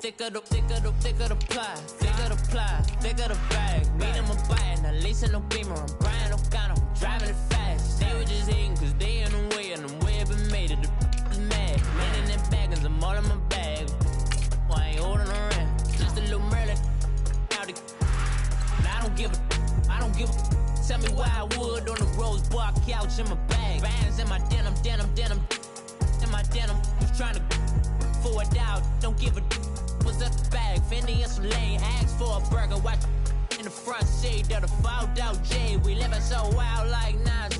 thicker the pie, thicker the ply, thicker the bag. Meet them a bite, at least in no beamer. I'm Brian O'Connor, I'm driving it fast. They were just hating cause they in the way, and the way I've been made it. The is mad. Man in that bag, cause I'm all in my bag. Well, I ain't holding around. Just a little Merlin. I don't give a. Tell me why I would on the rose bar couch in my bag. Bands in my denim. In my denim. You trying to forward out. Don't give a. What's up the bag? Fendi and some lane. Ask for a burger. Watch in the front seat of the fouled out J. We living so wild like Nas.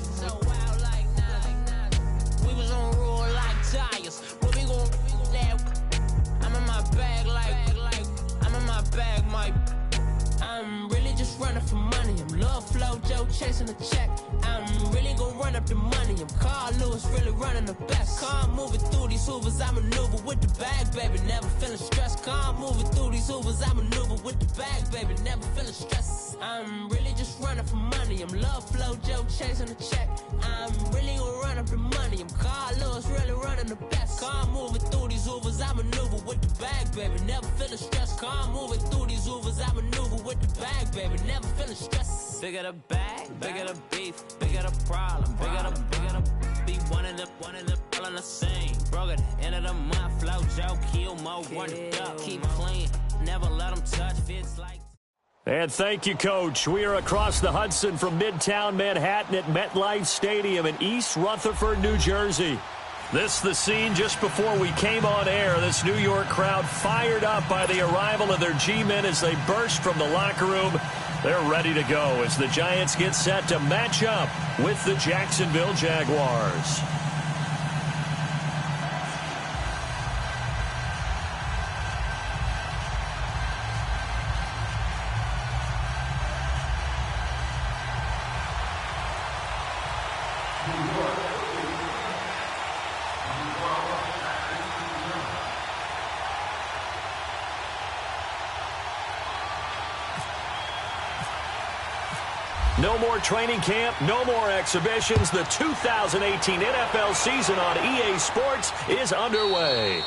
We was on roll like tires. What we gon' that? I'm in my bag like I'm in my bag, Mike. I'm really just running for money. I'm Love Flow Joe chasing a check. I'm really gon' run up the money. I'm Carl Lewis, really running the best. Car moving through these hoovers, I maneuver with the bag, baby. Never feeling stressed. Car moving through these hoovers, I maneuver with the bag, baby. Never feeling stressed. I'm really just running for money. I'm Love Flow Joe chasing a check. I'm really gon' run up the money. I'm Carl Lewis, really running the best. Car moving through these hoovers, I maneuver with the bag, baby. Never feeling stressed. Car moving through these hoovers, I maneuver with the bag, baby. Never feeling stressed. Bigger the bag, bigger the beef, bigger the problem, bigger the be one in the all in the same. Broke at the end of the month, Flow Joe, kill mo, run it up, keep clean, never let them touch, fits like. And thank you, Coach. We are across the Hudson from Midtown Manhattan at MetLife Stadium in East Rutherford, New Jersey. This is the scene just before we came on air. This New York crowd fired up by the arrival of their G-men as they burst from the locker room. They're ready to go as the Giants get set to match up with the Jacksonville Jaguars. No more training camp, no more exhibitions. The 2018 NFL season on EA Sports is underway.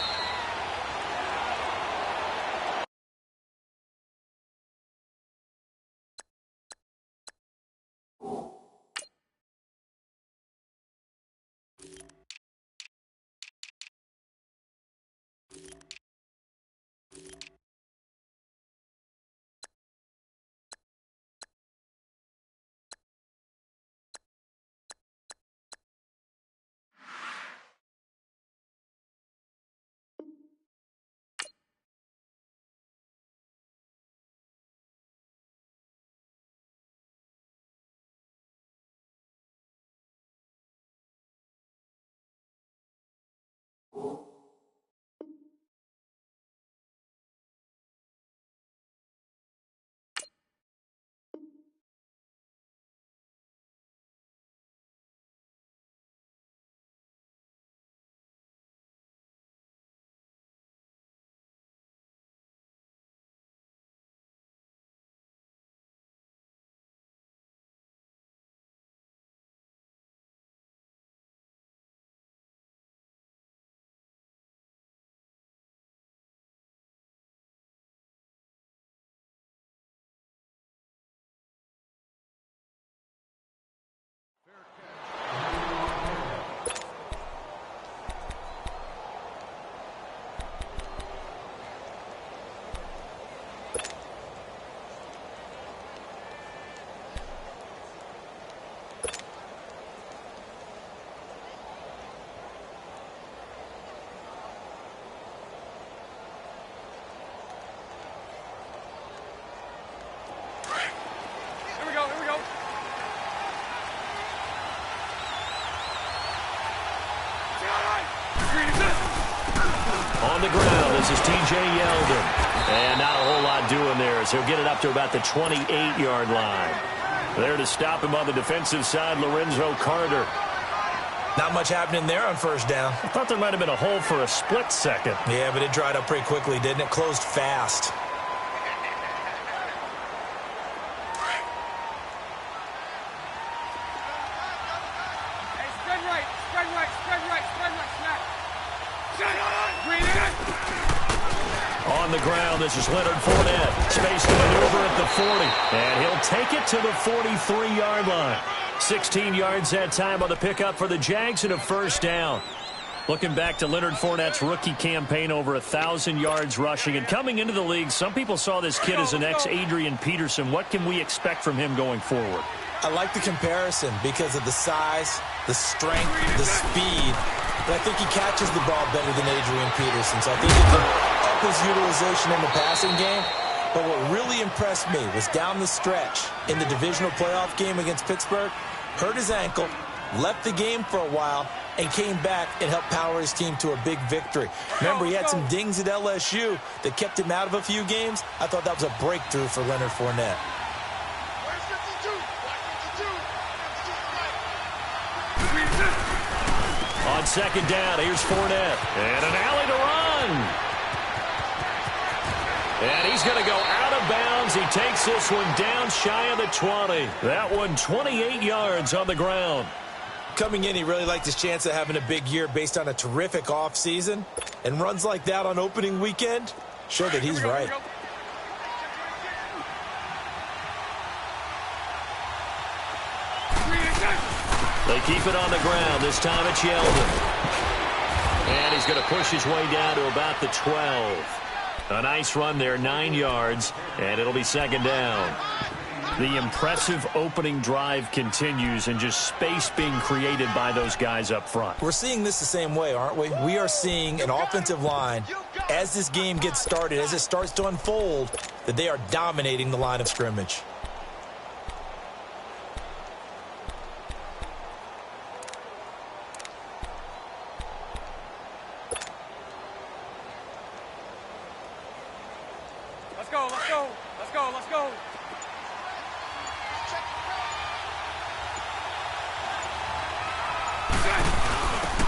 On the ground, this is T.J. Yeldon. And not a whole lot doing there as he'll get it up to about the 28-yard line. There to stop him on the defensive side, Lorenzo Carter. Not much happening there on first down. I thought there might have been a hole for a split second. Yeah, but it dried up pretty quickly, didn't it? Closed fast. on the ground. This is Leonard Fournette. Space to maneuver at the 40. And he'll take it to the 43-yard line. 16 yards that time on the pickup for the Jags and a first down. Looking back to Leonard Fournette's rookie campaign, over 1,000 yards rushing. And coming into the league, some people saw this kid as an ex-Adrian Peterson. What can we expect from him going forward? I like the comparison because of the size, the strength, the speed. But I think he catches the ball better than Adrian Peterson. So I think he can up his utilization in the passing game. But what really impressed me was down the stretch in the divisional playoff game against Pittsburgh, hurt his ankle, left the game for a while, and came back and helped power his team to a big victory. Remember, he had some dings at LSU that kept him out of a few games. I thought that was a breakthrough for Leonard Fournette. On second down, here's Fournette. And an alley to run. And he's going to go out of bounds. He takes this one down shy of the 20. That one 28 yards on the ground. Coming in, he really liked his chance of having a big year based on a terrific offseason. And runs like that on opening weekend show that he's right. They keep it on the ground. This time it's Yeldon. And he's going to push his way down to about the 12. A nice run there, 9 yards, and it'll be second down. The impressive opening drive continues, and just space being created by those guys up front. We're seeing this the same way, aren't we? We are seeing an offensive line, as this game gets started, as it starts to unfold, that they are dominating the line of scrimmage. Let's go, let's go, let's go, let's go.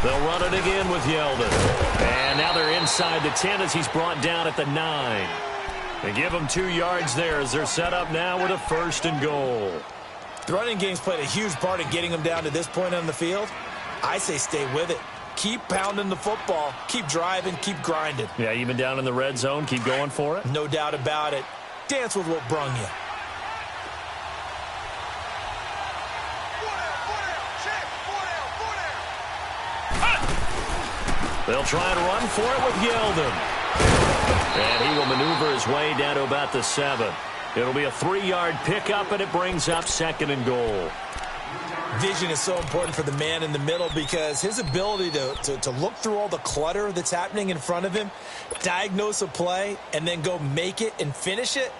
They'll run it again with Yeldon. And now they're inside the 10 as he's brought down at the 9. They give him 2 yards there as they're set up now with a first and goal. The running game's played a huge part in getting them down to this point on the field. I say stay with it. Keep pounding the football. Keep driving. Keep grinding. Yeah, even down in the red zone, keep going for it. No doubt about it. Dance with what brung you. They'll try and run for it with Yeldon. And he will maneuver his way down to about the 7. It'll be a 3-yard pickup, and it brings up second and goal. Vision is so important for the man in the middle because his ability to look through all the clutter that's happening in front of him, diagnose a play, and then go make it and finish it,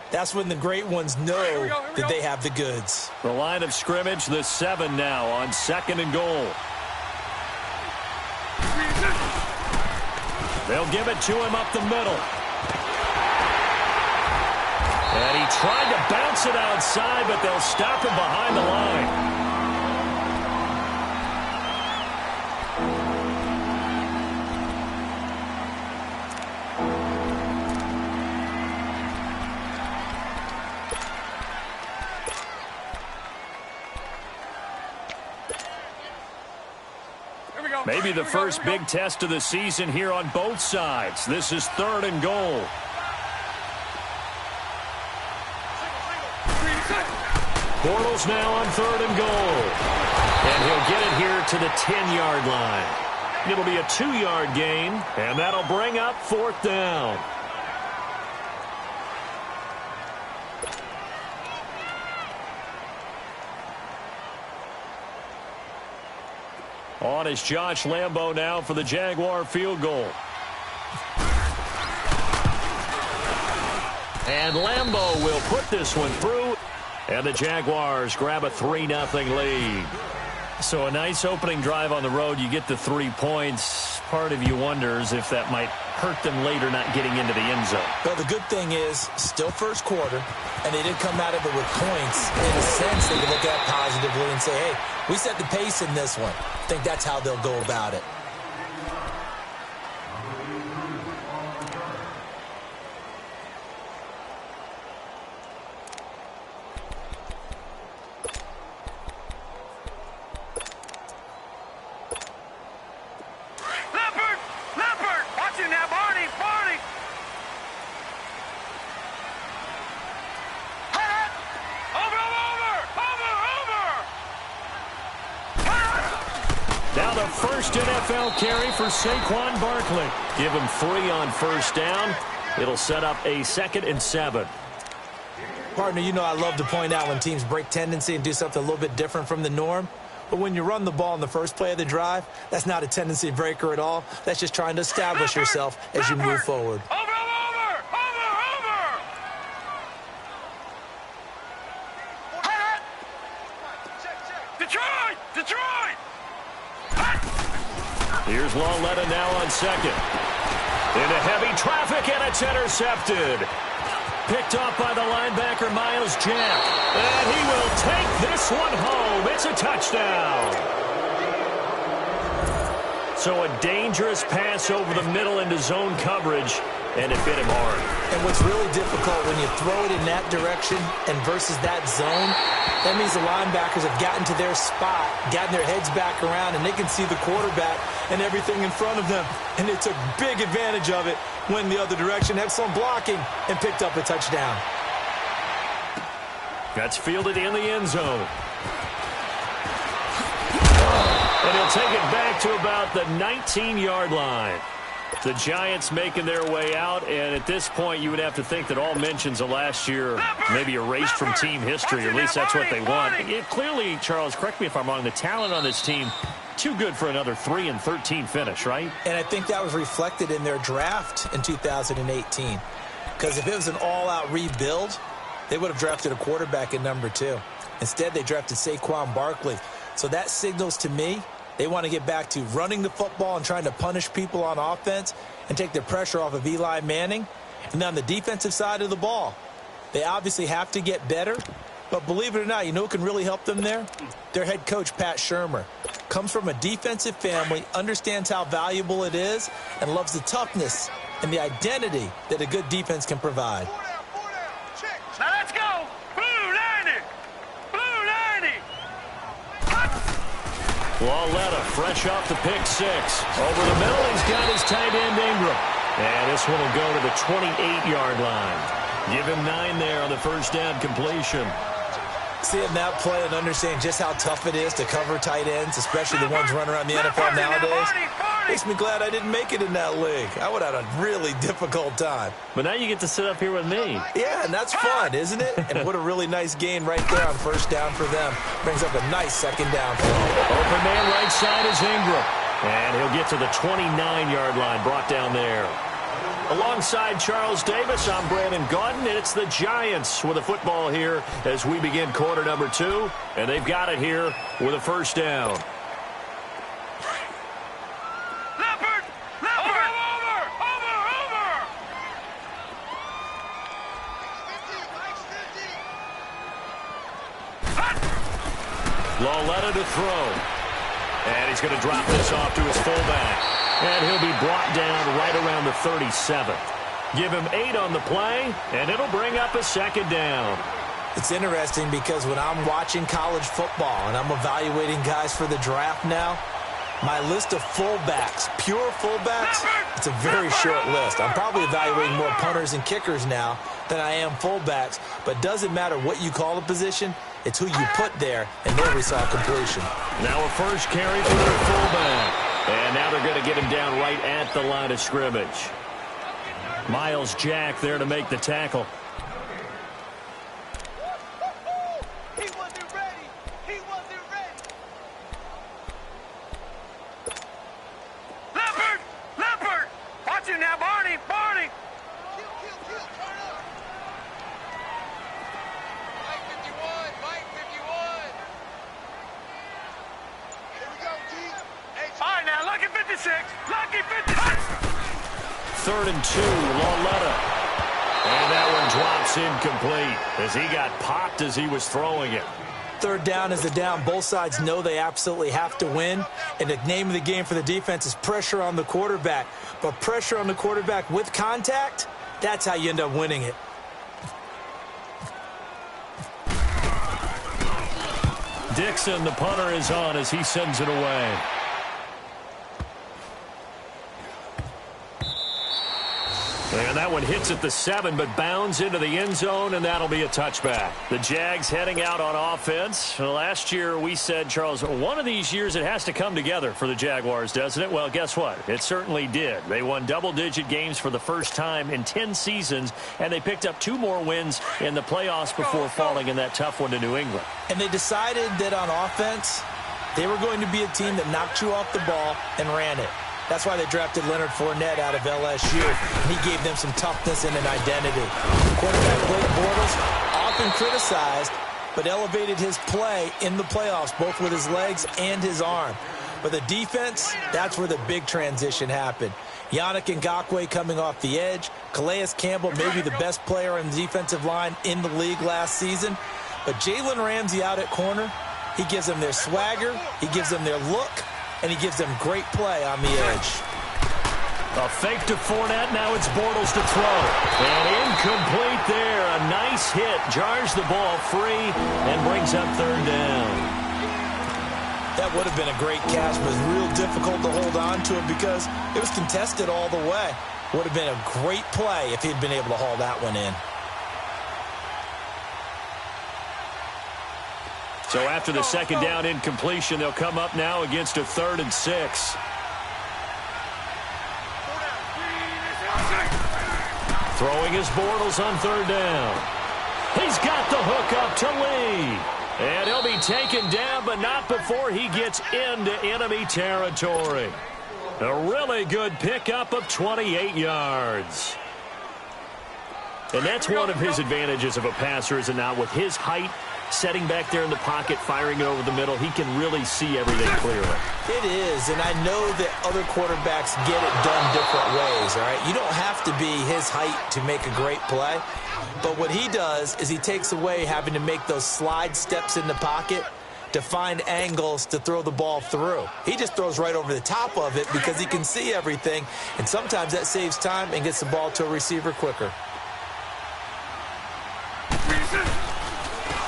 that's when the great ones know that they have the goods. The line of scrimmage, the 7 now on second and goal. They'll give it to him up the middle. And he tried to bounce it outside, but they'll stop him behind the line. Maybe the first big test of the season here on both sides. This is third and goal. Bortles now on third and goal. And he'll get it here to the 10-yard line. It'll be a 2-yard gain, and that'll bring up fourth down. On is Josh Lambo now for the Jaguar field goal. And Lambo will put this one through. And the Jaguars grab a 3-0 lead. So a nice opening drive on the road. You get the 3 points. Part of you wonders if that might hurt them later not getting into the end zone. But the good thing is, still first quarter, and they did come out of it with points. In a sense, they can look at positively and say, hey, we set the pace in this one. I think that's how they'll go about it. first NFL carry for Saquon Barkley. Give him 3 on first down. It'll set up a 2nd and 7. Partner, you know I love to point out when teams break tendency and do something a little bit different from the norm. But when you run the ball in the first play of the drive, that's not a tendency breaker at all. That's just trying to establish yourself as you move forward. Detroit! Here's Lauletta now on 2nd. Into heavy traffic, and it's intercepted. Picked off by the linebacker, Myles Jack. And he will take this one home. It's a touchdown. So a dangerous pass over the middle into zone coverage, and it bit him hard. And what's really difficult when you throw it in that direction and versus that zone, that means the linebackers have gotten to their spot, gotten their heads back around, and they can see the quarterback and everything in front of them. And they took big advantage of it, went the other direction, excellent blocking, and picked up a touchdown. That's fielded in the end zone. And he'll take it back to about the 19-yard line. The Giants making their way out, and at this point, you would have to think that all mentions of last year maybe erased from team history, or at least that's what they want. Clearly, Charles, correct me if I'm wrong, the talent on this team, too good for another 3-13 finish, right? And I think that was reflected in their draft in 2018. Because if it was an all-out rebuild, they would have drafted a quarterback at number 2. Instead, they drafted Saquon Barkley. So that signals to me they want to get back to running the football and trying to punish people on offense and take the pressure off of Eli Manning. And on the defensive side of the ball, they obviously have to get better. But believe it or not, you know who can really help them there? Their head coach, Pat Shurmur. Comes from a defensive family, understands how valuable it is, and loves the toughness and the identity that a good defense can provide. Now let's go! Blue 90! Blue 90! Lauletta fresh off the pick 6. Over the middle, he's got his tight end Ingram. And this one will go to the 28-yard line. Give him 9 there on the first down completion. Seeing that play and understanding just how tough it is to cover tight ends, especially the ones running around the NFL nowadays, makes me glad I didn't make it in that league. I would have had a really difficult time. But now you get to sit up here with me. Yeah, and that's fun, isn't it? And what a really nice gain right there on first down for them. Brings up a nice second down for them. Open man right side is Ingram. And he'll get to the 29-yard line, brought down there. Alongside Charles Davis, I'm Brandon Gaudin, and it's the Giants with a football here as we begin quarter number 2, and they've got it here with a first down. Leopard! Leopard! Over! Lauletta to throw. And he's going to drop this off to his fullback. And he'll be brought down right around the 37. Give him 8 on the play, and it'll bring up a second down. It's interesting because when I'm watching college football and I'm evaluating guys for the draft now, my list of fullbacks, pure fullbacks, it's a very short list. I'm probably evaluating more punters and kickers now than I am fullbacks, but doesn't matter what you call a position, it's who you put there, and there we saw completion. Now a first carry for their fullback. And now they're going to get him down right at the line of scrimmage. Myles Jack there to make the tackle. He wasn't ready! He wasn't ready! Leopard! Leopard! Watch him now, Barney! Barney! Kill, turn up! Mike 51! Mike 51! Here we go, G! All right, now, lucky 56. Lucky 56. 3rd and 2, Lauletta. And that one drops incomplete as he got popped as he was throwing it. 3rd down is the down. Both sides know they absolutely have to win. And the name of the game for the defense is pressure on the quarterback. But pressure on the quarterback with contact, that's how you end up winning it. Dixon, the punter, is on as he sends it away. And that one hits at the 7, but bounds into the end zone, and that'll be a touchback. The Jags heading out on offense. Last year we said, Charles, one of these years it has to come together for the Jaguars, doesn't it? Well, guess what? It certainly did. They won double-digit games for the first time in 10 seasons, and they picked up 2 more wins in the playoffs before falling in that tough one to New England. And they decided that on offense, they were going to be a team that knocked you off the ball and ran it. That's why they drafted Leonard Fournette out of LSU. And he gave them some toughness and an identity. Quarterback Blake Bortles, often criticized, but elevated his play in the playoffs, both with his legs and his arm. But the defense, that's where the big transition happened. Yannick Ngakoue coming off the edge. Calais Campbell, maybe the best player on the defensive line in the league last season. But Jalen Ramsey out at corner, he gives them their swagger, he gives them their look, and he gives them great play on the edge. A fake to Fournette. Now it's Bortles to throw. And incomplete there. A nice hit. Jars the ball free and brings up 3rd down. That would have been a great catch, but it was real difficult to hold on to it because it was contested all the way. Would have been a great play if he'd been able to haul that one in. So after the 2nd down incompletion, they'll come up now against a 3rd and 6. Throwing his Bortles on 3rd down. He's got the hook up to Lee. And he'll be taken down, but not before he gets into enemy territory. A really good pickup of 28 yards. And that's one of his advantages of a passer, is it not? With his height, setting back there in the pocket, firing it over the middle, he can really see everything clearly. It is, and I know that other quarterbacks get it done different ways, all right? You don't have to be his height to make a great play, but what he does is he takes away having to make those slide steps in the pocket to find angles to throw the ball through. He just throws right over the top of it because he can see everything, and sometimes that saves time and gets the ball to a receiver quicker.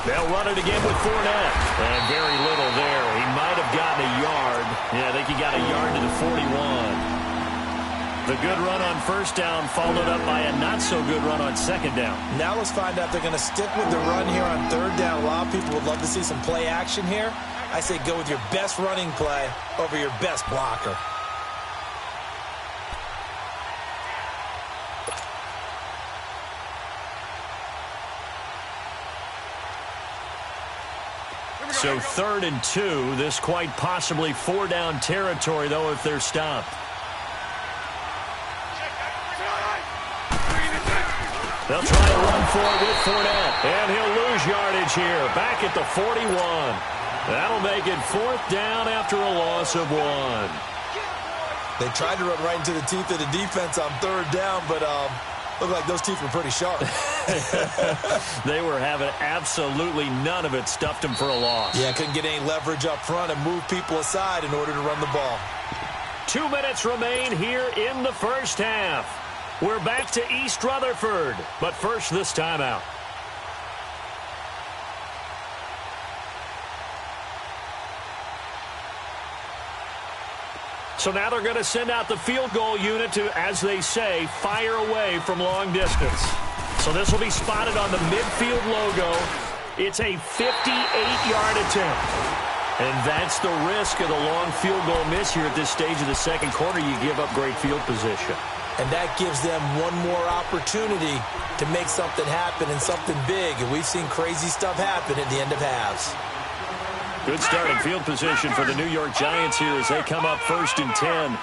They'll run it again with Fournette. And very little there. He might have gotten a yard. Yeah, I think he got a yard to the 41. The good run on 1st down followed up by a not-so-good run on 2nd down. Now let's find out if they're going to stick with the run here on 3rd down. A lot of people would love to see some play action here. I say go with your best running play over your best blocker. So 3rd and 2. This quite possibly 4-down territory, though, if they're stopped. They'll try to run for it with Fournette. And he'll lose yardage here. Back at the 41. That'll make it 4th down after a loss of 1. They tried to run right into the teeth of the defense on 3rd down, but looked like those teeth were pretty sharp. They were having absolutely none of it. Stuffed them for a loss. Yeah, couldn't get any leverage up front and move people aside in order to run the ball. 2 minutes remain here in the 1st half. We're back to East Rutherford, but first this timeout. So now they're going to send out the field goal unit to, as they say, fire away from long distance. So this will be spotted on the midfield logo. It's a 58-yard attempt. And that's the risk of the long field goal miss here at this stage of the 2nd quarter. You give up great field position. And that gives them one more opportunity to make something happen and something big. And we've seen crazy stuff happen at the end of halves. Good starting field position for the New York Giants here as they come up 1st and 10.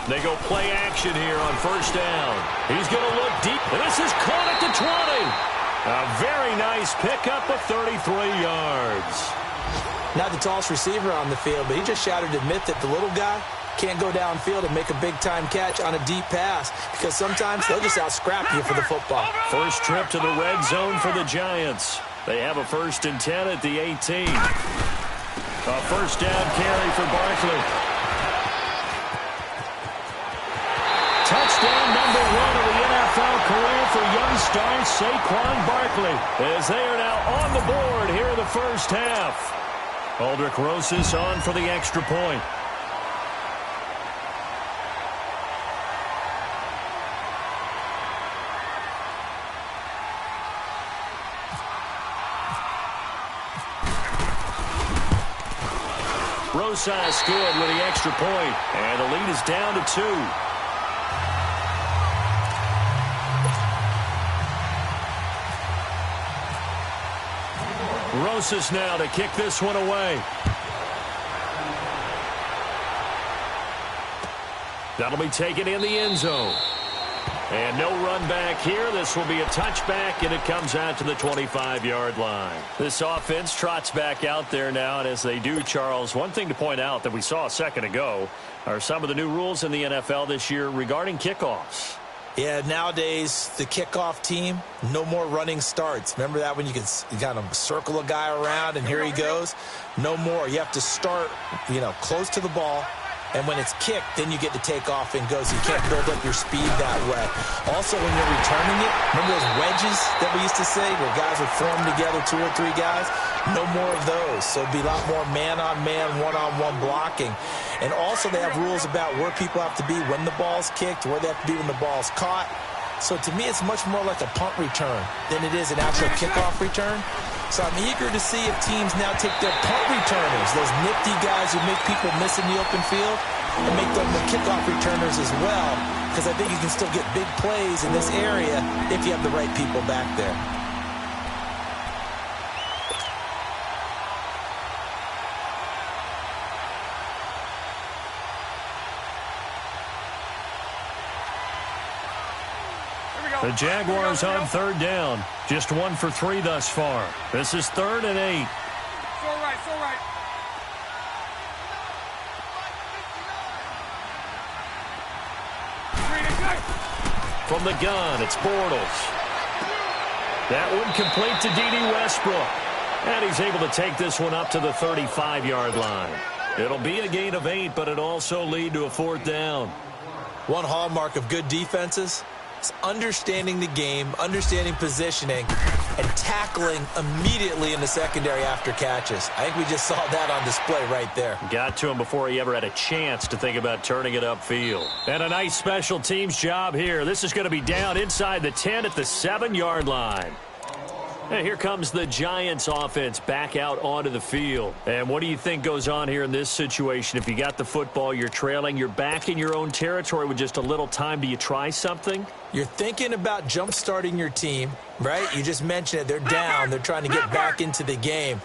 They go play action here on 1st down. He's going to look deep. And this is caught at the 20. A very nice pickup of 33 yards. Not the tallest receiver on the field, but he just shouted to admit that the little guy can't go downfield and make a big-time catch on a deep pass because sometimes they'll just out-scrap you for the football. First trip to the red zone for the Giants. They have a 1st and 10 at the 18. A 1st down carry for Barkley. Touchdown number 1 of the NFL career for young star Saquon Barkley as they are now on the board here in the 1st half. Aldrich Rosas on for the extra point. Rosas good with the extra point, and the lead is down to 2. Rosas now to kick this one away. That'll be taken in the end zone. And no run back here. This will be a touchback, and it comes out to the 25-yard line. This offense trots back out there now, and as they do, Charles, one thing to point out that we saw a second ago are some of the new rules in the NFL this year regarding kickoffs. Yeah, nowadays, the kickoff team, no more running starts. Remember that when you kind of circle a guy around and here he goes? No more. You have to start, close to the ball. And when it's kicked, then you get to take off and go, so you can't build up your speed that way. Also, when you're returning it, remember those wedges that we used to say where guys would form together, 2 or 3 guys? No more of those. So it'd be a lot more man-on-man, one-on-one blocking. And also they have rules about where people have to be when the ball's kicked, where they have to be when the ball's caught. So to me, it's much more like a punt return than it is an actual kickoff return. So I'm eager to see if teams now take their punt returners, those nifty guys who make people miss in the open field, and make them the kickoff returners as well, because I think you can still get big plays in this area if you have the right people back there. The Jaguars on 3rd down. Just 1 for 3 thus far. This is 3rd and 8. So right. From the gun, it's Bortles. That one complete to D.D. Westbrook. And he's able to take this one up to the 35-yard line. It'll be a gain of 8, but it also lead to a 4th down. One hallmark of good defenses is understanding the game, understanding positioning, and tackling immediately in the secondary after catches. I think we just saw that on display right there. Got to him before he ever had a chance to think about turning it upfield. And a nice special teams job here. This is going to be down inside the 10 at the 7-yard line. And here comes the Giants offense back out onto the field. And what do you think goes on here in this situation? If you got the football, you're trailing, you're back in your own territory with just a little time. Do you try something? You're thinking about jump-starting your team, right? You just mentioned it. They're down. They're trying to get back into the game.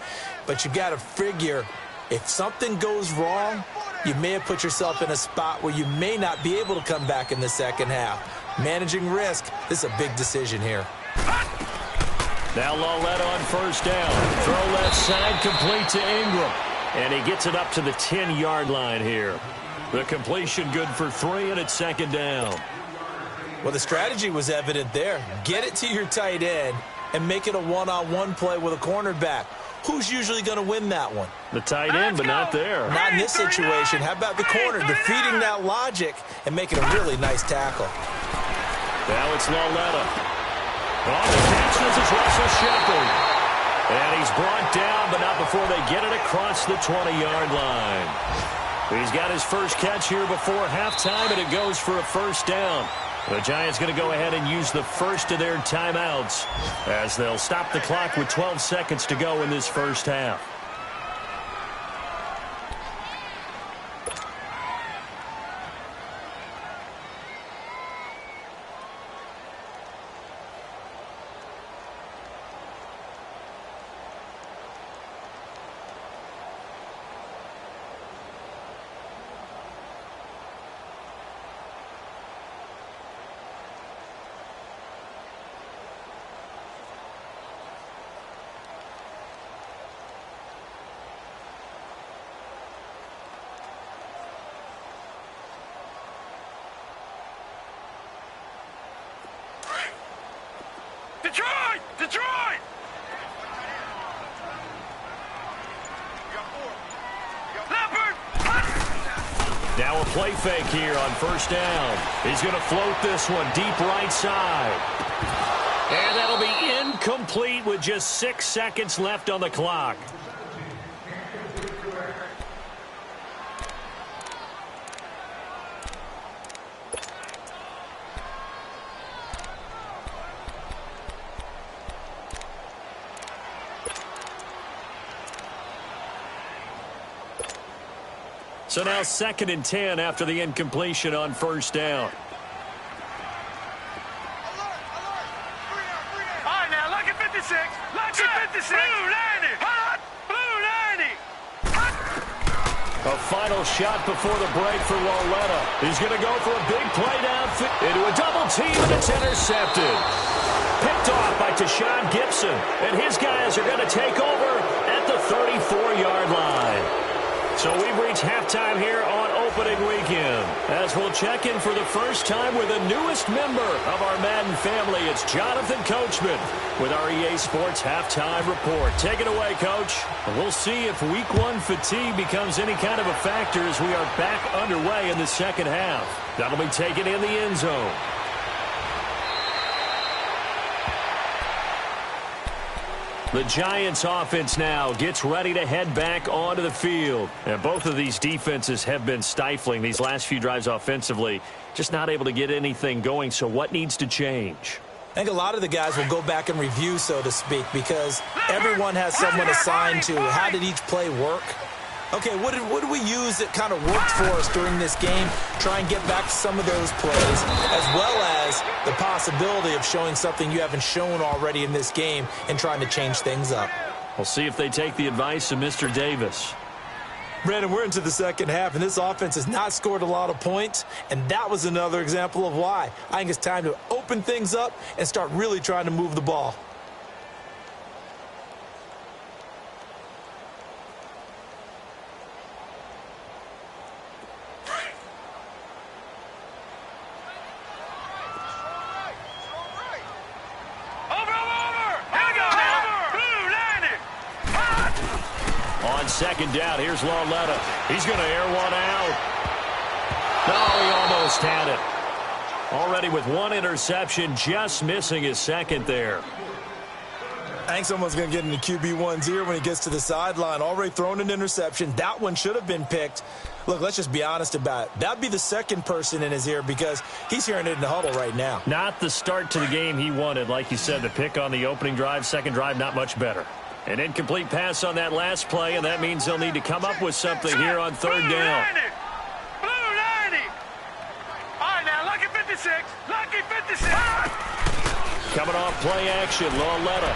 But you got to figure if something goes wrong, you may have put yourself in a spot where you may not be able to come back in the second half. Managing risk, this is a big decision here. Now Lawlett on 1st down. Throw left side, complete to Ingram. And he gets it up to the 10-yard line here. The completion good for 3, and it's 2nd down. Well, the strategy was evident there. Get it to your tight end and make it a one-on-one play with a cornerback. Who's usually going to win that one? The tight end, but not there. Not in this situation. How about the corner defeating that logic and making a really nice tackle? Now it's Lawlett. On the catch, this is Russell Shepard. And he's brought down, but not before they get it across the 20-yard line. He's got his first catch here before halftime, and it goes for a 1st down. The Giants going to go ahead and use the first of their timeouts as they'll stop the clock with 12 seconds to go in this first half. Detroit! Now a play fake here on 1st down. He's going to float this one deep right side. And that'll be incomplete with just 6 seconds left on the clock. So now 2nd and 10 after the incompletion on first down. All right, now, lucky 56. Lucky 56. Blue 90. Hot. Blue 90. Hot. A final shot before the break for Lauletta. He's going to go for a big play downfield into a double team, and it's intercepted. Picked off by Tashawn Gibson, and his guys are going to take over at the 34-yard line. So we've reached halftime here on opening weekend. As we'll check in for the first time with the newest member of our Madden family, it's Jonathan Coachman with our EA Sports Halftime Report. Take it away, Coach. We'll see if Week 1 fatigue becomes any kind of a factor as we are back underway in the second half. That'll be taken in the end zone. The Giants offense now gets ready to head back onto the field. And both of these defenses have been stifling these last few drives offensively. Just not able to get anything going, so what needs to change? I think a lot of the guys will go back and review, so to speak, because everyone has someone assigned to how did each play work. Okay, what did we use that kind of worked for us during this game? Try and get back to some of those plays, as well as the possibility of showing something you haven't shown already in this game and trying to change things up. We'll see if they take the advice of Mr. Davis. Brandon, we're into the second half, and this offense has not scored a lot of points, and that was another example of why. I think it's time to open things up and start really trying to move the ball. Second down, here's Lauletta. He's going to air one out. No, he almost had it. Already with one interception, just missing his second there. I think someone's going to get into QB1's ear when he gets to the sideline. Already thrown an interception. That one should have been picked. Look, let's just be honest about it. That'd be the second person in his ear because he's hearing it in the huddle right now. Not the start to the game he wanted. Like you said, the pick on the opening drive, second drive, not much better. An incomplete pass on that last play, and that means they'll need to come up with something here on third down. Blue 90. All right, now, lucky 56. Lucky 56. Coming off play action, Lauletta.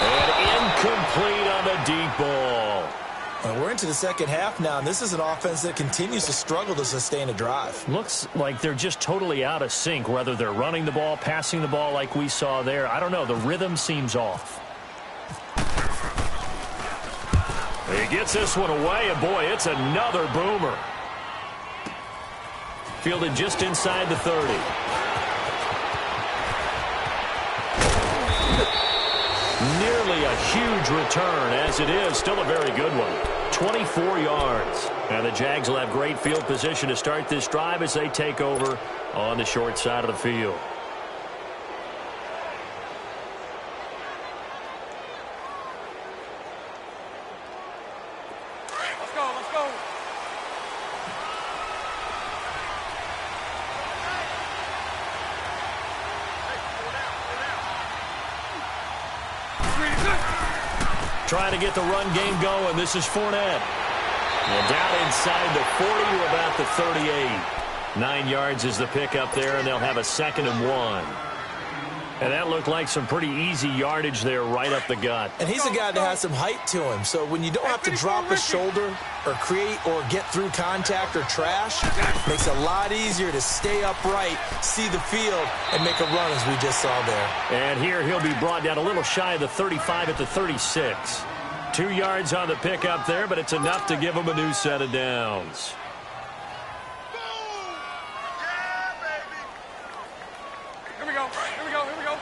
And incomplete on the deep ball. Well, we're into the second half now, and this is an offense that continues to struggle to sustain a drive. Looks like they're just totally out of sync, whether they're running the ball, passing the ball like we saw there. I don't know. The rhythm seems off. He gets this one away, and boy, it's another boomer. Fielded just inside the 30. Nearly a huge return, as it is. Still a very good one. 24 yards. And the Jags will have great field position to start this drive as they take over on the short side of the field. Trying to get the run game going. This is Fournette. And down inside the 40 to about the 38. 9 yards is the pickup there, and they'll have a 2nd and 1. And that looked like some pretty easy yardage there right up the gut. And he's a guy that has some height to him. So when you don't have to drop a shoulder or create or get through contact or trash, it makes it a lot easier to stay upright, see the field, and make a run as we just saw there. And here he'll be brought down a little shy of the 35 at the 36. 2 yards on the pickup there, but it's enough to give him a new set of downs. Here we go. Here we go. Here we go.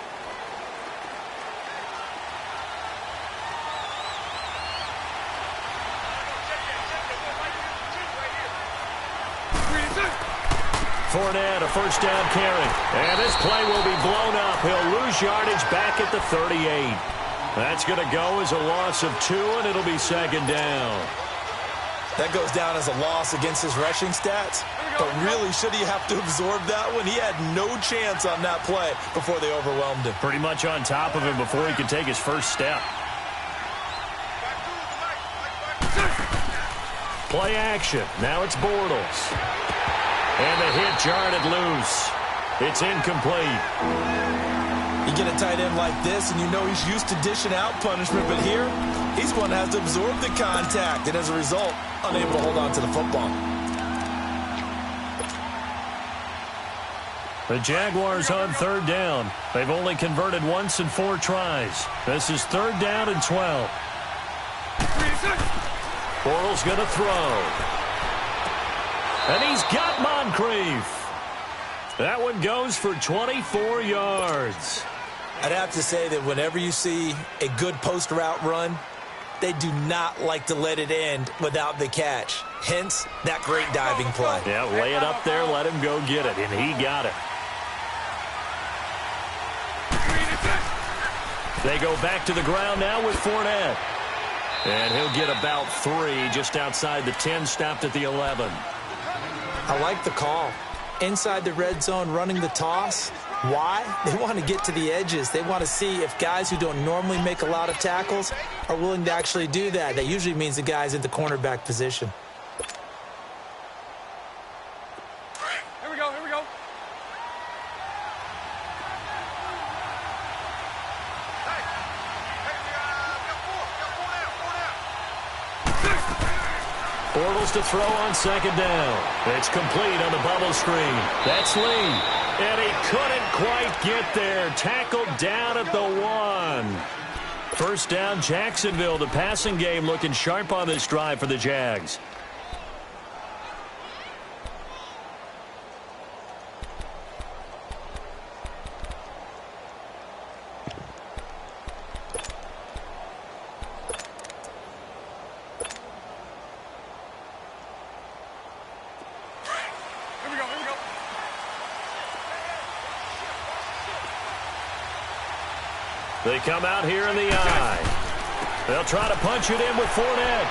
Fournette, a first down carry. And this play will be blown up. He'll lose yardage back at the 38. That's going to go as a loss of 2, and it'll be 2nd down. That goes down as a loss against his rushing stats. But really, should he have to absorb that one? He had no chance on that play before they overwhelmed him. Pretty much on top of him before he could take his first step. Play action. Now it's Bortles. And the hit jarred loose. It's incomplete. You get a tight end like this, and you know he's used to dishing out punishment, but here, he's one that has to absorb the contact, and as a result, unable to hold on to the football. The Jaguars on third down. They've only converted once in 4 tries. This is third down and 12. Bortles going to throw. And he's got Moncrief. That one goes for 24 yards. I'd have to say that whenever you see a good post route run, they do not like to let it end without the catch. Hence, that great diving play. Yeah, lay it up there, let him go get it, and he got it. They go back to the ground now with Fournette. And he'll get about 3 just outside the 10, stopped at the 11. I like the call. Inside the red zone, running the toss. Why? They want to get to the edges. They want to see if guys who don't normally make a lot of tackles are willing to actually do that. That usually means the guy's in the cornerback position. Here we go, here we go. Bortles to throw on second down. It's complete on the bubble screen. That's Lee. And he couldn't quite get there. Tackled down at the 1. First down, Jacksonville. The passing game looking sharp on this drive for the Jags. They come out here in the eye. They'll try to punch it in with Fournette.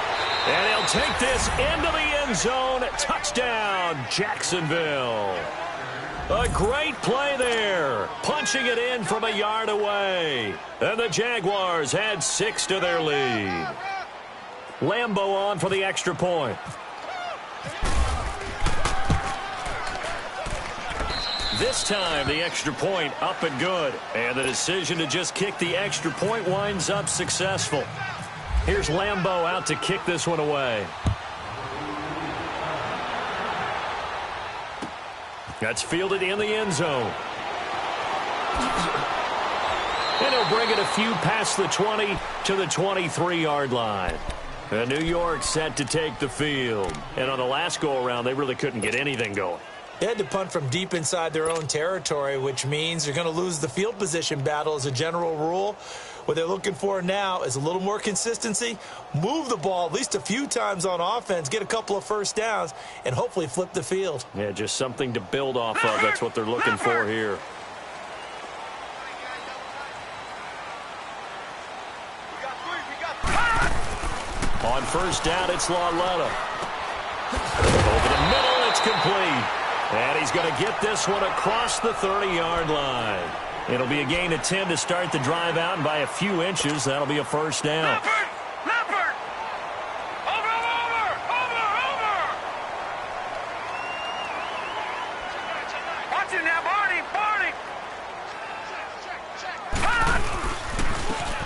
And he'll take this into the end zone. Touchdown, Jacksonville. A great play there. Punching it in from a yard away. And the Jaguars add 6 to their lead. Lambeau on for the extra point. This time, the extra point up and good. And the decision to just kick the extra point winds up successful. Here's Lambeau out to kick this one away. That's fielded in the end zone. And he'll bring it a few past the 20 to the 23-yard line. And New York set to take the field. And on the last go-around, they really couldn't get anything going. They had to punt from deep inside their own territory, which means they're going to lose the field position battle as a general rule. What they're looking for now is a little more consistency, move the ball at least a few times on offense, get a couple of first downs, and hopefully flip the field. Yeah, just something to build off of. That's what they're looking for here. On first down, it's Lauletta. Over the middle, it's complete. And he's going to get this one across the 30-yard line. It'll be a gain of 10 to start the drive out, and by a few inches, that'll be a first down. Leopard! Over! Watch it now, Barney!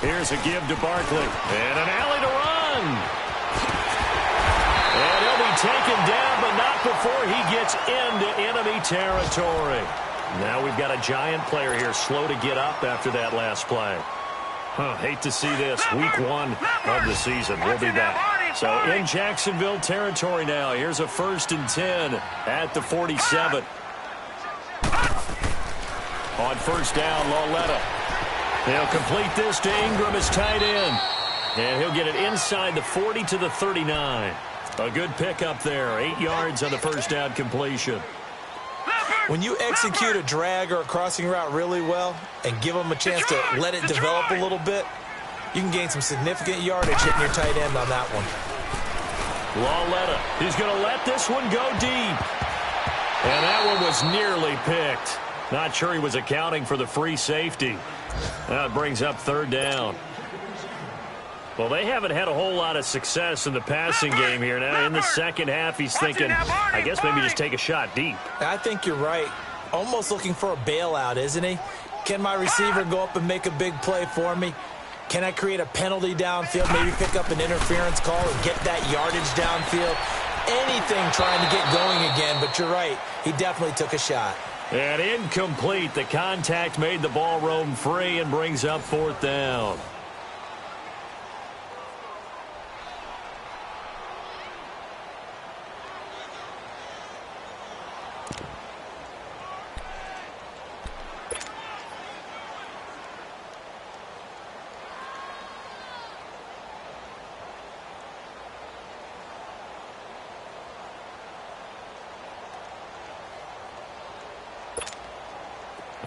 Here's a give to Barkley. And an alley to run. And he'll be taken down, but not before he gets into enemy territory. Now we've got a giant player here, slow to get up after that last play. Hate to see this. Week 1 of the season. We'll be back. So in Jacksonville territory now. Here's a 1st and 10 at the 47. On first down, Lauletta. He'll complete this to Ingram as tight end. And he'll get it inside the 40 to the 39. A good pickup there. 8 yards on the first down completion. When you execute a drag or a crossing route really well and give them a chance to let it develop a little bit, you can gain some significant yardage hitting your tight end on that one. Lauletta, he's going to let this one go deep. And that one was nearly picked. Not sure he was accounting for the free safety. That brings up third down. Well, they haven't had a whole lot of success in the passing game here. Now, in the second half, he's thinking, I guess maybe just take a shot deep. I think you're right. Almost looking for a bailout, isn't he? Can my receiver go up and make a big play for me? Can I create a penalty downfield, maybe pick up an interference call and get that yardage downfield? Anything trying to get going again, but you're right. He definitely took a shot. And incomplete. The contact made the ball roam free and brings up 4th down.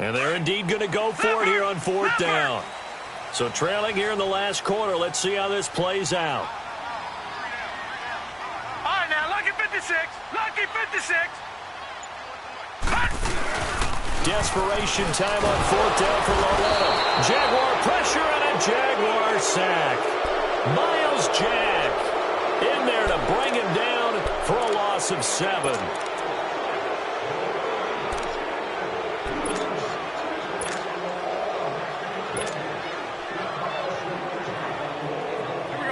And they're indeed going to go for it here on 4th down. So trailing here in the last quarter. Let's see how this plays out. All right, now, lucky 56. Lucky 56. Desperation time on 4th down for Loletta. Jaguar pressure and a Jaguar sack. Miles Jack in there to bring him down for a loss of 7.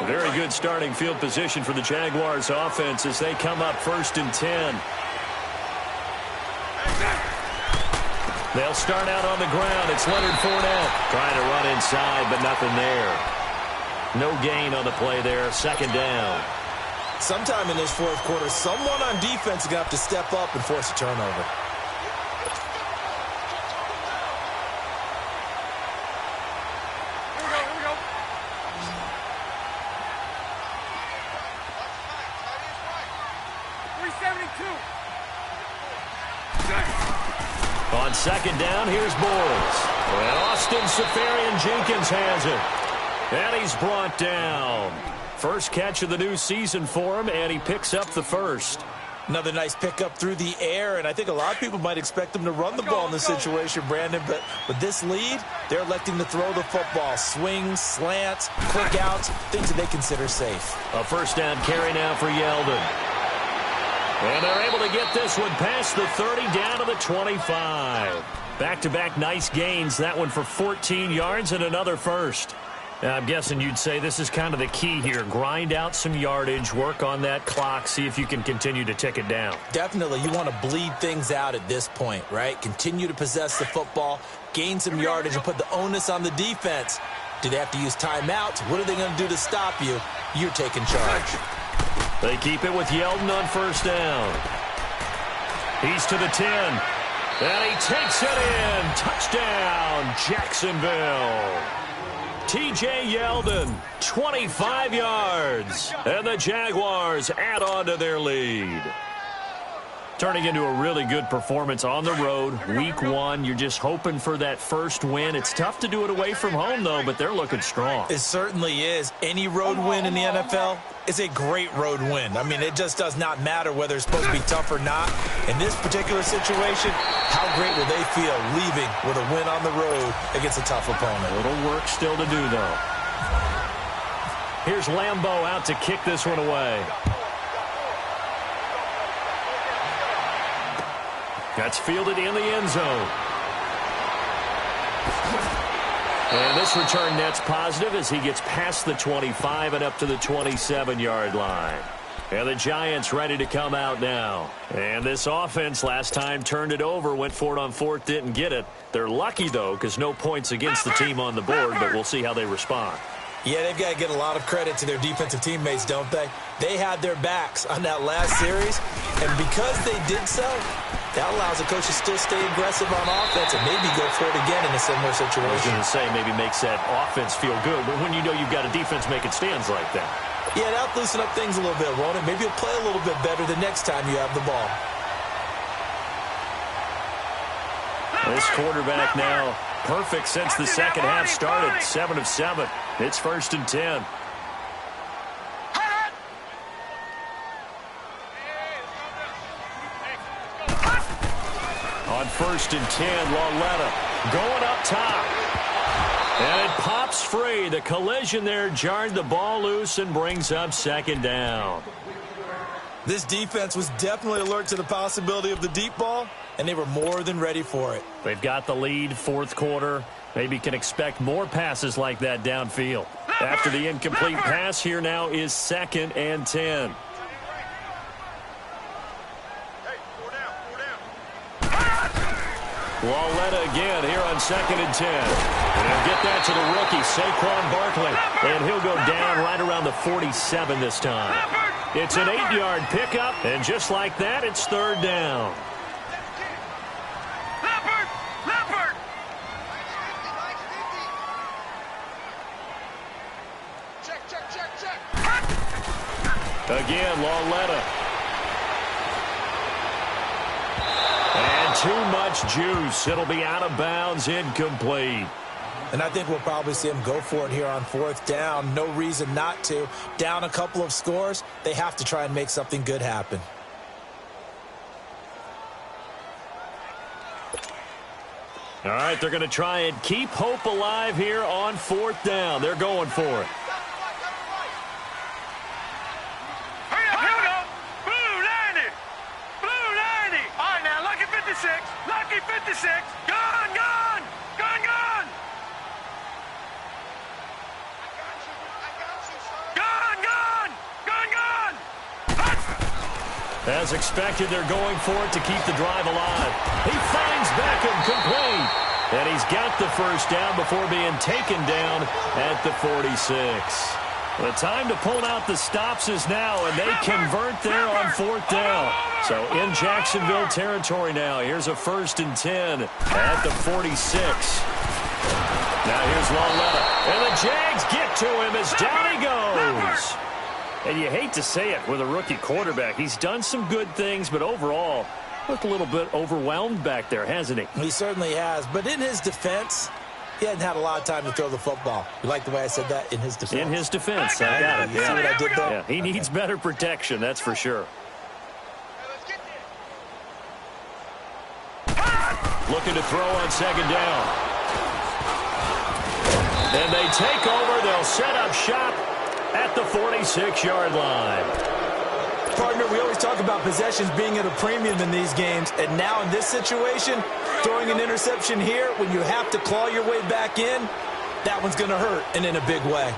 Very good starting field position for the Jaguars offense as they come up 1st and 10. They'll start out on the ground. It's Leonard Fournette trying to run inside, but nothing there. No gain on the play there. 2nd down. Sometime in this 4th quarter, someone on defense is going to have to step up and force a turnover. On 2nd down, here's Boyles. And Austin Safarian-Jenkins has it. And he's brought down. First catch of the new season for him, and he picks up the 1st. Another nice pickup through the air, and I think a lot of people might expect him to run the ball in this situation, Brandon, but with this lead, they're electing to throw the football. Swings, slants, quick outs, things that they consider safe. A 1st down carry now for Yeldon. And they're able to get this one past the 30 down to the 25. Back-to-back nice gains. That one for 14 yards and another 1st. I'm guessing you'd say this is kind of the key here. Grind out some yardage, work on that clock, see if you can continue to tick it down. Definitely. You want to bleed things out at this point, right? Continue to possess the football, gain some yardage, and put the onus on the defense. Do they have to use timeouts? What are they going to do to stop you? You're taking charge. They keep it with Yeldon on 1st down. He's to the 10. And he takes it in. Touchdown, Jacksonville. T.J. Yeldon, 25 yards. And the Jaguars add on to their lead. Turning into a really good performance on the road. Week 1, you're just hoping for that 1st win. It's tough to do it away from home, though, but they're looking strong. It certainly is. Any road win in the NFL is a great road win. I mean, it just does not matter whether it's supposed to be tough or not. In this particular situation, how great will they feel leaving with a win on the road against a tough opponent? A little work still to do, though. Here's Lambeau out to kick this one away. That's fielded in the end zone. And this return net's positive as he gets past the 25 and up to the 27-yard line. And the Giants ready to come out now. And this offense last time turned it over, went for it on 4th, didn't get it. They're lucky, though, because no points against the team on the board, but we'll see how they respond. Yeah, they've got to get a lot of credit to their defensive teammates, don't they? They had their backs on that last series, and because they did so, that allows the coach to still stay aggressive on offense and maybe go for it again in a similar situation. I was going to say maybe makes that offense feel good, but when you know you've got a defense making stands like that. Yeah, that'll loosen up things a little bit, won't it? Maybe you'll play a little bit better the next time you have the ball. This quarterback now perfect since the second half started. 7 of 7. It's 1st and 10. On 1st and 10, Loletta going up top. And it pops free. The collision there jarred the ball loose and brings up second down. This defense was definitely alert to the possibility of the deep ball, and they were more than ready for it. They've got the lead, fourth quarter. Maybe can expect more passes like that downfield. After the incomplete pass, here now is 2nd and 10. Lauletta again here on 2nd and 10. And he'll get that to the rookie, Saquon Barkley. And he'll go down right around the 47 this time. It's an 8-yard pickup, and just like that, it's 3rd down. Again, Lauletta. And too much juice. It'll be out of bounds, incomplete. And I think we'll probably see him go for it here on 4th down. No reason not to. Down a couple of scores, they have to try and make something good happen. All right, they're going to try and keep hope alive here on 4th down. They're going for it. Here we go. Blue 90. Blue 90. All right, now, lucky 56. Lucky 56. Gone, gone. Gone, gone. Gone, gone. Gone, gone. As expected, they're going for it to keep the drive alive. He finds Beckham complete. And he's got the first down before being taken down at the 46. The time to pull out the stops is now, and they convert there on 4th down. So in Jacksonville territory now. Here's a 1st and 10 at the 46. Now here's Lauletta. And the Jags get to him as down he goes. And you hate to say it with a rookie quarterback. He's done some good things, but overall, looked a little bit overwhelmed back there, hasn't he? He certainly has. But in his defense, he hadn't had a lot of time to throw the football. You like the way I said that? In his defense. In his defense. I got it. You see what I did there? Yeah, he needs better protection, that's for sure. Looking to throw on 2nd down. And they take over. They'll set up shop at the 46-yard line. Partner, we always talk about possessions being at a premium in these games, and now in this situation, throwing an interception here when you have to claw your way back in, that one's going to hurt, and in a big way.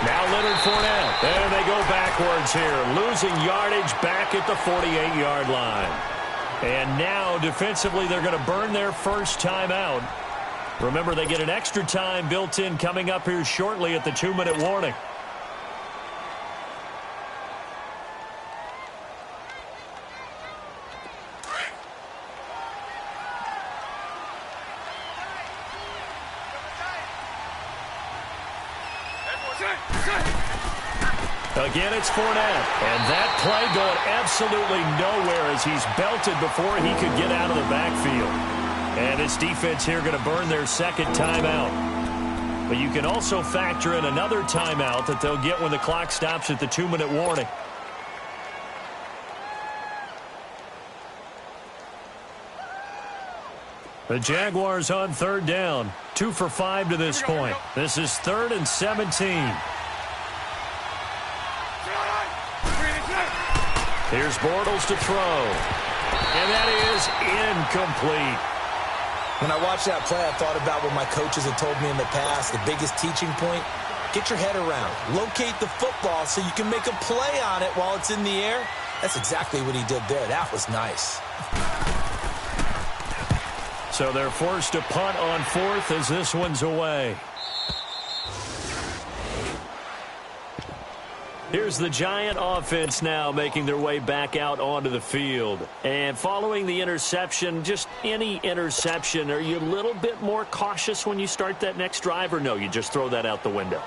Now Leonard Fournette, and they go backwards here, losing yardage back at the 48-yard line. And now, defensively, they're going to burn their first timeout. Remember, they get an extra time built in coming up here shortly at the 2-minute warning. Again, it's Fournette. And that play going absolutely nowhere as he's belted before he could get out of the backfield. And this defense here going to burn their second timeout. But you can also factor in another timeout that they'll get when the clock stops at the 2-minute warning. The Jaguars on 3rd down. 2 for 5 to this point. This is 3rd and 17. Here's Bortles to throw. And that is incomplete. When I watched that play, I thought about what my coaches had told me in the past. The biggest teaching point, get your head around. Locate the football so you can make a play on it while it's in the air. That's exactly what he did there. That was nice. So they're forced to punt on 4th as this one's away. Here's the Giant offense now making their way back out onto the field. And following the interception, just any interception, are you a little bit more cautious when you start that next drive, or no, you just throw that out the window?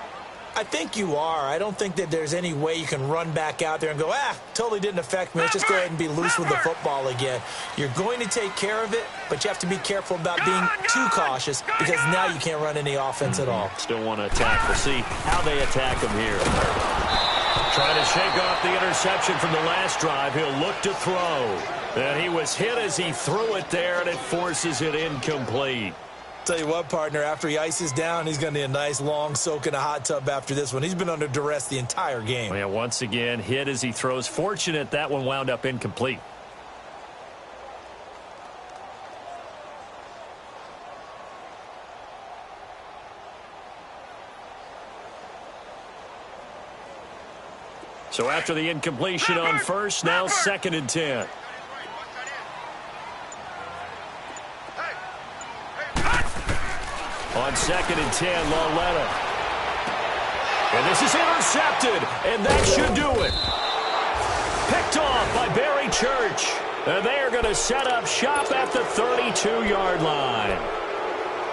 I think you are. I don't think that there's any way you can run back out there and go, totally didn't affect me. Let's just go ahead and be loose with the football again. You're going to take care of it, but you have to be careful about being too cautious because now you can't run any offense at all. Still want to attack. We'll see how they attack them here. Trying to shake off the interception from the last drive. He'll look to throw. And he was hit as he threw it there, and it forces it incomplete. Tell you what, partner, after he ices down, he's going to need a nice long soak in a hot tub after this one. He's been under duress the entire game. Yeah, once again, hit as he throws. Fortunate that one wound up incomplete. So after the incompletion on first, now 2nd and 10. On 2nd and 10, Lauletta. And this is intercepted, and that should do it. Picked off by Barry Church. And they are going to set up shop at the 32-yard line.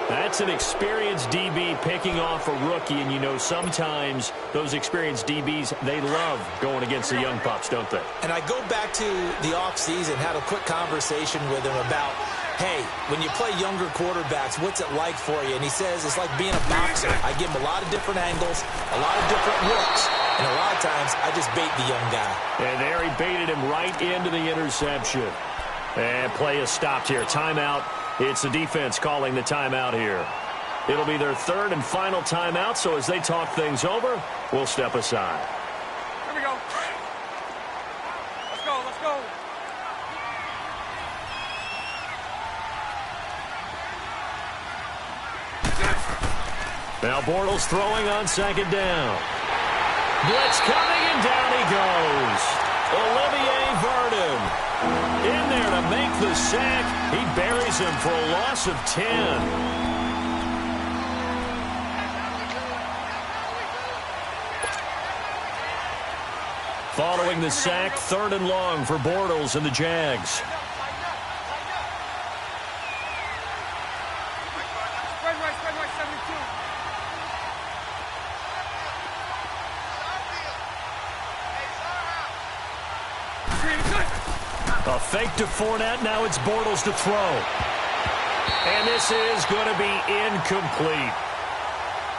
That's an experienced DB picking off a rookie, and you know sometimes those experienced DBs, they love going against the young pups, don't they? And I go back to the offseason, had a quick conversation with him about, hey, when you play younger quarterbacks, what's it like for you? And he says it's like being a boxer. I give him a lot of different angles, a lot of different looks, and a lot of times I just bait the young guy. And there he baited him right into the interception. And play is stopped here. Timeout. It's the defense calling the timeout here. It'll be their 3rd and final timeout, so as they talk things over, we'll step aside. Here we go. Let's go, let's go. Now Bortles throwing on 2nd down. Blitz coming, and down he goes. Olivier Vernon in there to make the sack. He buries him for a loss of 10. Following the sack, 3rd and long for Bortles and the Jags. Spread right, 72. A fake to Fournette. Now it's Bortles to throw. And this is going to be incomplete.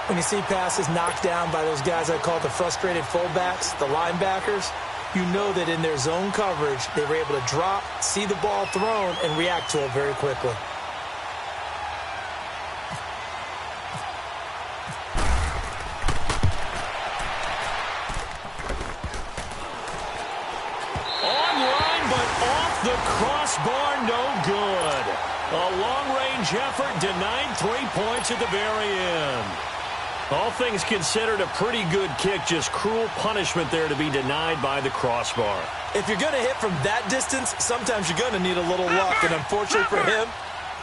When you see passes knocked down by those guys I call the frustrated fullbacks, the linebackers, you know that in their zone coverage, they were able to drop, see the ball thrown, and react to it very quickly. The crossbar, no good. A long-range effort denied 3 points at the very end. All things considered, a pretty good kick. Just cruel punishment there to be denied by the crossbar. If you're going to hit from that distance, sometimes you're going to need a little luck. And unfortunately for him,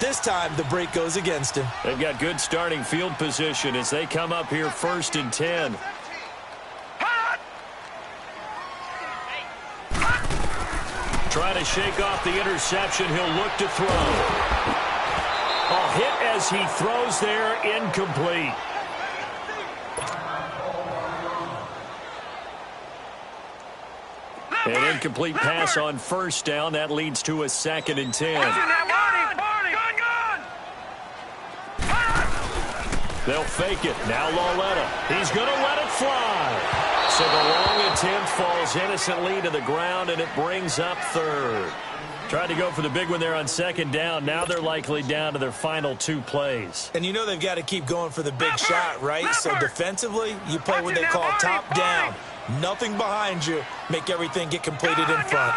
this time the break goes against him. They've got good starting field position as they come up here 1st and 10. Trying to shake off the interception. He'll look to throw. A hit as he throws there, incomplete. An incomplete pass on 1st down. That leads to a 2nd and 10. They'll fake it. Now Lauletta. He's going to let it fly. So the long attempt falls innocently to the ground, and it brings up 3rd. Tried to go for the big one there on 2nd down. Now they're likely down to their final 2 plays. And you know they've got to keep going for the big shot, right? So defensively, you play what they call top down. Nothing behind you. Make everything get completed in front.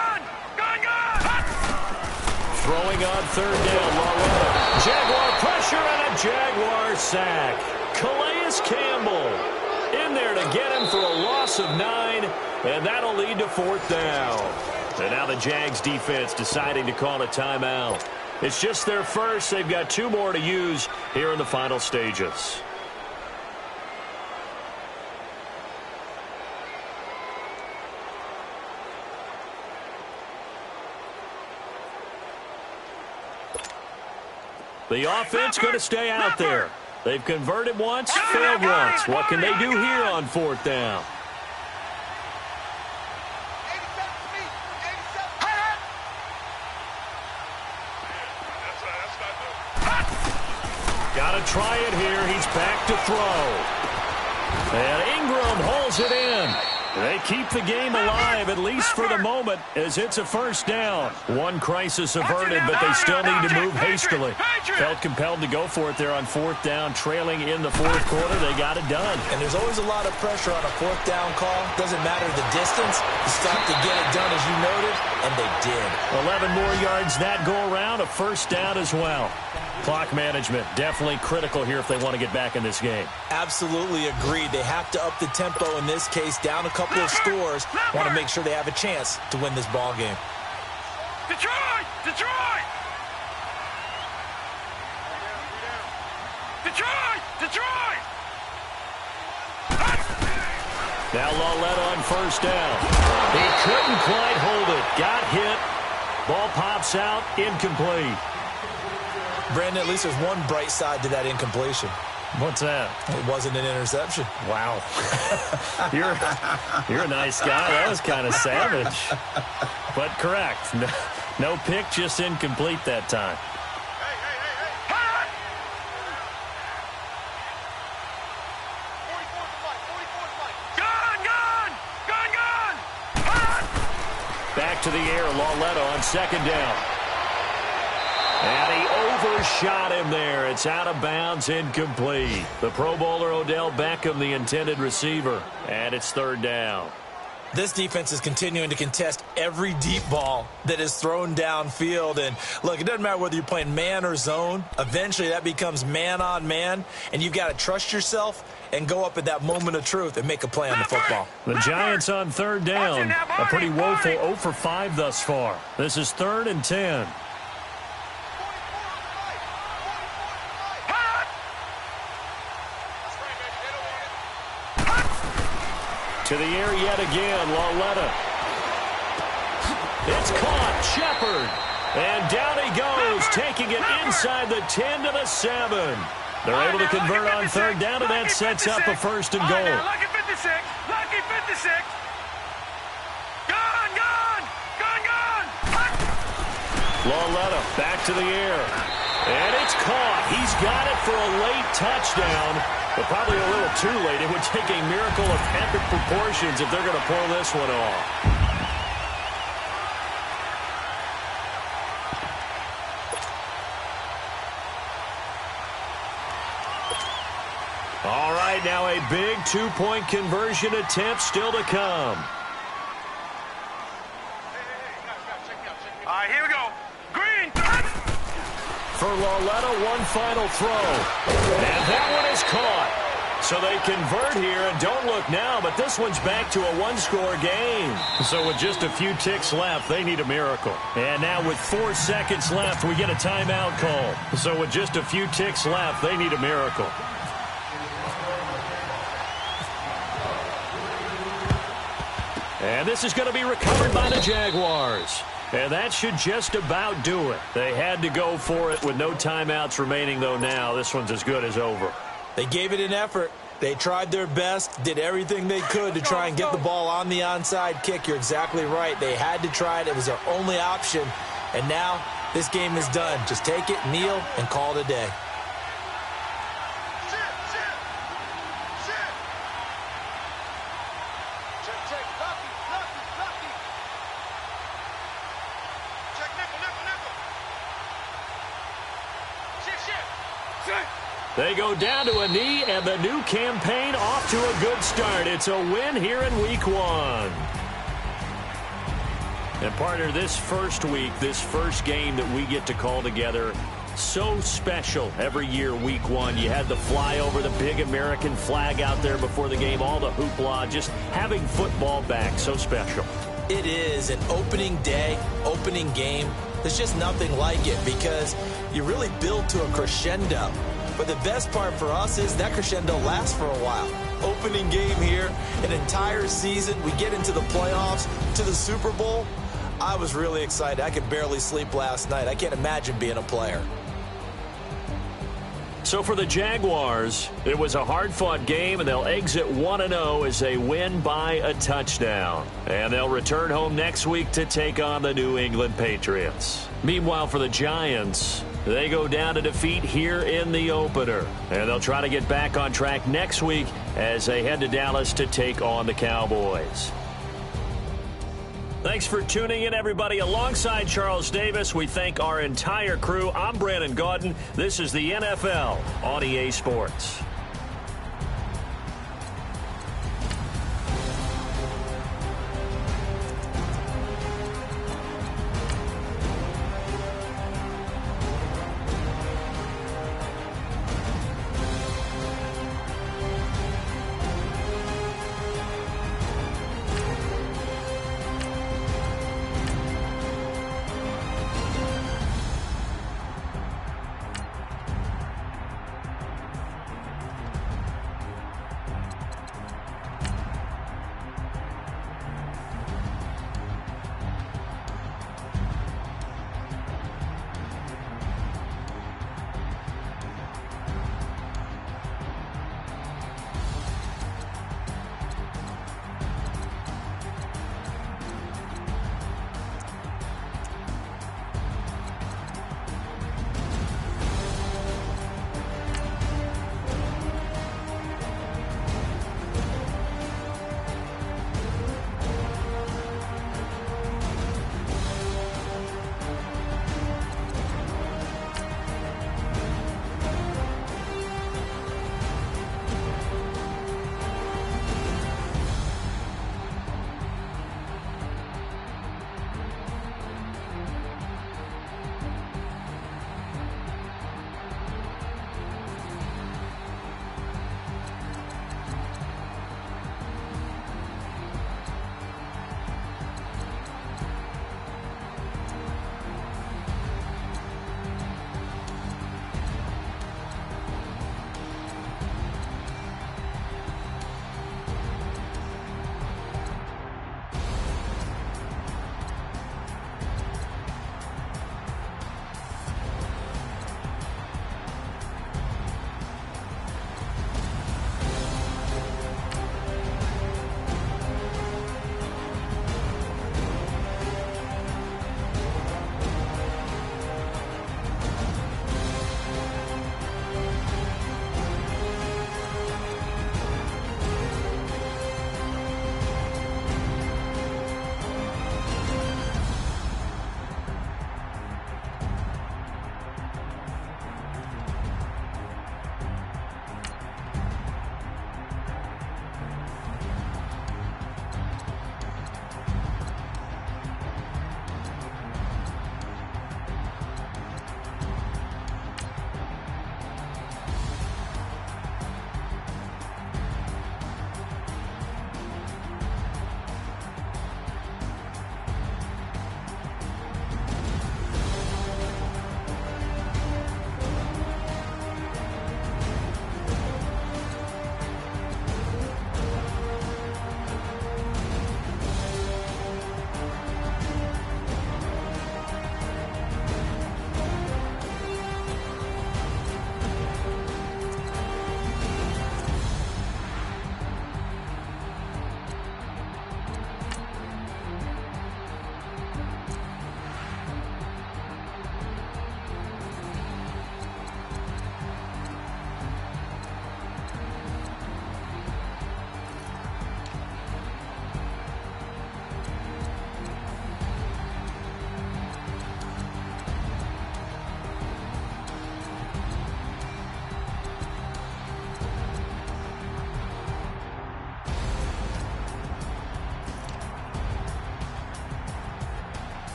Throwing on 3rd down, Lauletta. Jaguar pressure and a Jaguar sack. Calais Campbell in there to get him for a loss of 9, and that'll lead to 4th down. And now the Jags defense deciding to call a timeout. It's just their first. They've got 2 more to use here in the final stages. The offense going to stay out there. They've converted once, failed once. What can they do here on 4th down? Got to try it here. He's back to throw. And Ingram holds it in. They keep the game alive, at least for the moment, as it's a first down. One crisis averted, but they still need to move hastily. Felt compelled to go for it there on fourth down, trailing in the fourth quarter. They got it done. And there's always a lot of pressure on a fourth down call. Doesn't matter the distance. You stop to get it done, as you noted, and they did. 11 more yards that go around, a first down as well. Clock management, definitely critical here if they want to get back in this game. Absolutely agreed. They have to up the tempo in this case, down a couple of scores. Want to make sure they have a chance to win this ball game. Detroit! Detroit! Detroit! Detroit! Now Lawletta on first down. He couldn't quite hold it. Got hit. Ball pops out, incomplete. Brandon, at least there's one bright side to that incompletion. What's that? It wasn't an interception. Wow. You're a nice guy. That was kind of savage. But correct. No pick, just incomplete that time. Back to the air, Lawletta on second down. And he overshot him there. It's out of bounds, incomplete. The Pro Bowler Odell Beckham, the intended receiver. And it's third down. This defense is continuing to contest every deep ball that is thrown downfield. And, look, it doesn't matter whether you're playing man or zone. Eventually that becomes man on man. And you've got to trust yourself and go up at that moment of truth and make a play on the football. The Giants on third down. A pretty woeful 0 for 5 thus far. This is 3rd and 10. To the air yet again, Lawletta. It's caught, Shepard. And down he goes, taking it inside the 10 to the 7. They're able to convert on third down, and that sets up a first and goal. Lucky 56, lucky 56. Gone, gone, gone, gone. Lawletta back to the air. And it's caught. He's got it for a late touchdown. But probably a little too late. It would take a miracle of epic proportions if they're going to pull this one off. All right, now a big two-point conversion attempt still to come. All right, here we go. Green. For Lawletta, one final throw. And that one is caught. So they convert here, and don't look now, but this one's back to a one-score game. So with just a few ticks left, they need a miracle. And now with 4 seconds left, we get a timeout call. So with just a few ticks left, they need a miracle. And this is going to be recovered by the Jaguars. And that should just about do it. They had to go for it with no timeouts remaining, though now. This one's as good as over. They gave it an effort. They tried their best, did everything they could to try and get the ball on the onside kick. You're exactly right. They had to try it. It was their only option. And now this game is done. Just take it, kneel, and call it a day. They go down to a knee, and the new campaign off to a good start. It's a win here in Week 1. And, partner, this first week, this first game that we get to call together, so special every year, Week 1. You had the flyover, the big American flag out there before the game, all the hoopla, just having football back, so special. It is an opening day, opening game. There's just nothing like it because you really build to a crescendo. But the best part for us is that crescendo lasts for a while. Opening game here, an entire season. We get into the playoffs, to the Super Bowl. I was really excited. I could barely sleep last night. I can't imagine being a player. So for the Jaguars, it was a hard-fought game, and they'll exit 1-0 as they win by a touchdown. And they'll return home next week to take on the New England Patriots. Meanwhile, for the Giants, They go down to defeat here in the opener. And they'll try to get back on track next week as they head to Dallas to take on the Cowboys. Thanks for tuning in, everybody. Alongside Charles Davis, we thank our entire crew. I'm Brandon Gaudin. This is the NFL on EA Sports.